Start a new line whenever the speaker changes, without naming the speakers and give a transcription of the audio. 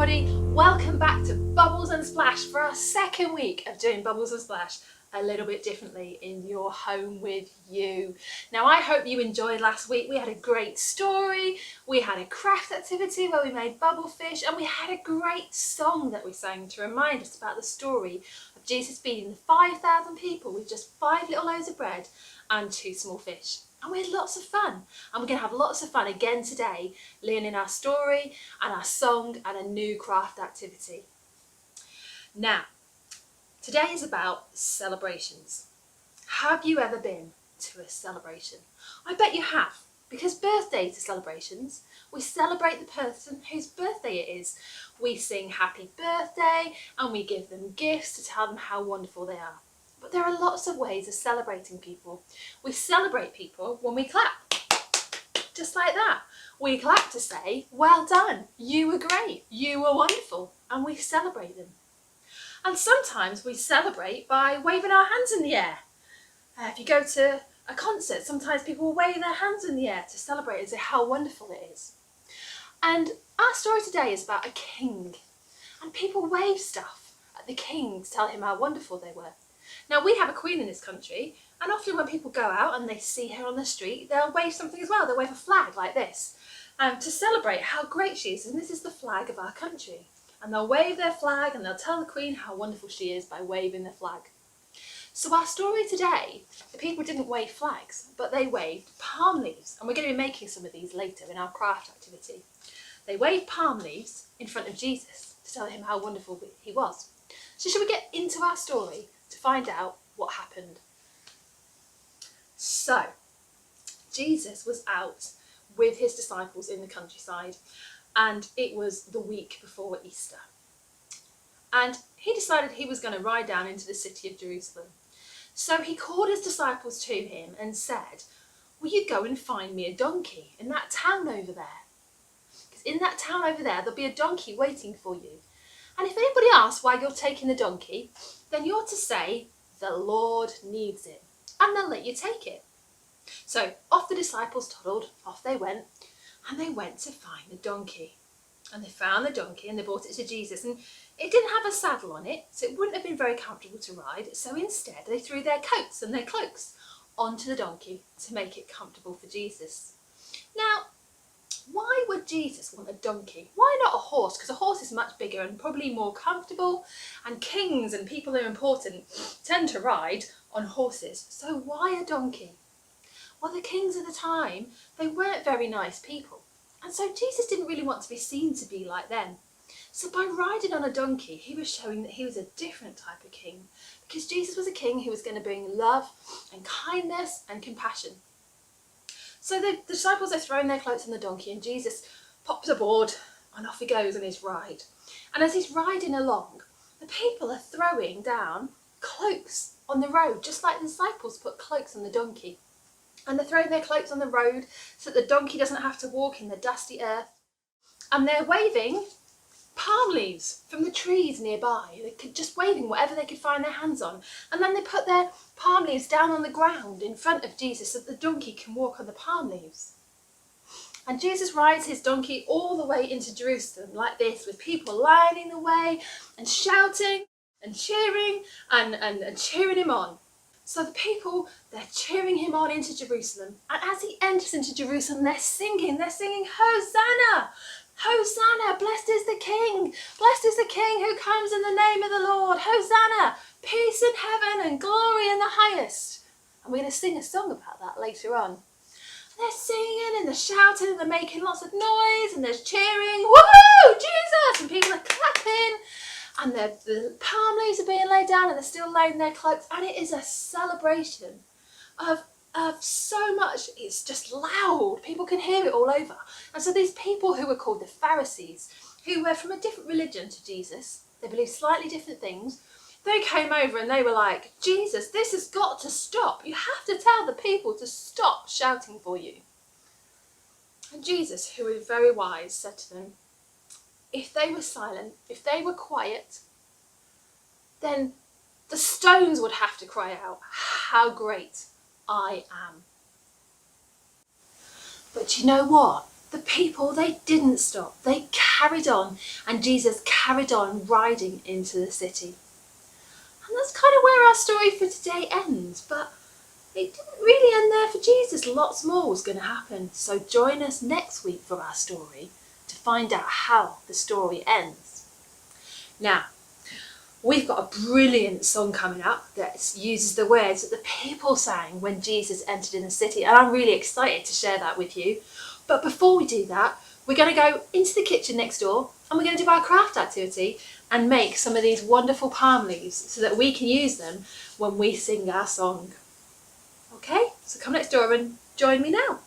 everybody, welcome back to Bubbles and Splash for our second week of doing Bubbles and Splash a little bit differently in your home with you. Now I hope you enjoyed last week. We had a great story, we had a craft activity where we made bubble fish, and we had a great song that we sang to remind us about the story of Jesus feeding the 5,000 people with just 5 little loaves of bread and 2 small fish. And we had lots of fun, and we're going to have lots of fun again today, learning our story and our song and a new craft activity. Now, today is about celebrations. Have you ever been to a celebration? I bet you have, because birthdays are celebrations. We celebrate the person whose birthday it is. We sing happy birthday and we give them gifts to tell them how wonderful they are. But there are lots of ways of celebrating people. We celebrate people when we clap, just like that. We clap to say, well done, you were great, you were wonderful, and we celebrate them. And sometimes we celebrate by waving our hands in the air. If you go to a concert, sometimes people will wave their hands in the air to celebrate and say how wonderful it is. And our story today is about a king, and people wave stuff at the king to tell him how wonderful they were. Now we have a queen in this country, and often when people go out and they see her on the street, they'll wave something as well. They'll wave a flag like this to celebrate how great she is, and this is the flag of our country. And they'll wave their flag and they'll tell the queen how wonderful she is by waving their flag. So our story today, the people didn't wave flags, but they waved palm leaves, and we're going to be making some of these later in our craft activity. They waved palm leaves in front of Jesus to tell him how wonderful he was. So shall we get into our story to find out what happened? So, Jesus was out with his disciples in the countryside, and it was the week before Easter. And he decided he was going to ride down into the city of Jerusalem. So he called his disciples to him and said, will you go and find me a donkey in that town over there? Because in that town over there, there'll be a donkey waiting for you. And if anybody asks why you're taking the donkey, then you're to say, the Lord needs it, and they'll let you take it. So off the disciples toddled, off they went, and they went to find the donkey. And they found the donkey and they brought it to Jesus, and it didn't have a saddle on it, so it wouldn't have been very comfortable to ride. So instead they threw their coats and their cloaks onto the donkey to make it comfortable for Jesus. Now, why would Jesus want a donkey? Why not a horse? Because a horse is much bigger and probably more comfortable, and kings and people who are important tend to ride on horses. So why a donkey? Well, the kings of the time, they weren't very nice people, and so Jesus didn't really want to be seen to be like them. So by riding on a donkey, he was showing that he was a different type of king, because Jesus was a king who was going to bring love and kindness and compassion. So the disciples are throwing their cloaks on the donkey, and Jesus pops aboard and off he goes on his ride. And as he's riding along, the people are throwing down cloaks on the road, just like the disciples put cloaks on the donkey. And they're throwing their cloaks on the road so that the donkey doesn't have to walk in the dusty earth. And they're waving palm leaves from the trees nearby. Just waving whatever they could find their hands on. And then they put their palm leaves down on the ground in front of Jesus so that the donkey can walk on the palm leaves. And Jesus rides his donkey all the way into Jerusalem like this, with people lining the way and shouting and cheering and cheering him on. So the people, they're cheering him on into Jerusalem. And as he enters into Jerusalem, they're singing, Hosanna! Hosanna! Blessed is the King! Blessed is the King who comes in the name of the Lord! Hosanna! Peace in heaven and glory in the highest! And we're going to sing a song about that later on. They're singing and they're shouting and they're making lots of noise and there's cheering. Woohoo! Jesus! And people are clapping. And the palm leaves are being laid down and they're still laying their cloaks, and it is a celebration of so much. It's just loud, people can hear it all over. And so these people who were called the Pharisees, who were from a different religion to Jesus, they believed slightly different things, they came over and they were like, Jesus, this has got to stop. You have to tell the people to stop shouting for you. And Jesus, who was very wise, said to them, if they were silent, if they were quiet, then the stones would have to cry out, how great I am. But you know what? the people, they didn't stop. They carried on, and Jesus carried on riding into the city. And that's kind of where our story for today ends, but it didn't really end there for Jesus. Lots more was going to happen. So join us next week for our story to find out how the story ends. Now, we've got a brilliant song coming up that uses the words that the people sang when Jesus entered in the city, and I'm really excited to share that with you. But before we do that, we're going to go into the kitchen next door and we're going to do our craft activity and make some of these wonderful palm leaves so that we can use them when we sing our song. Okay, so come next door and join me now.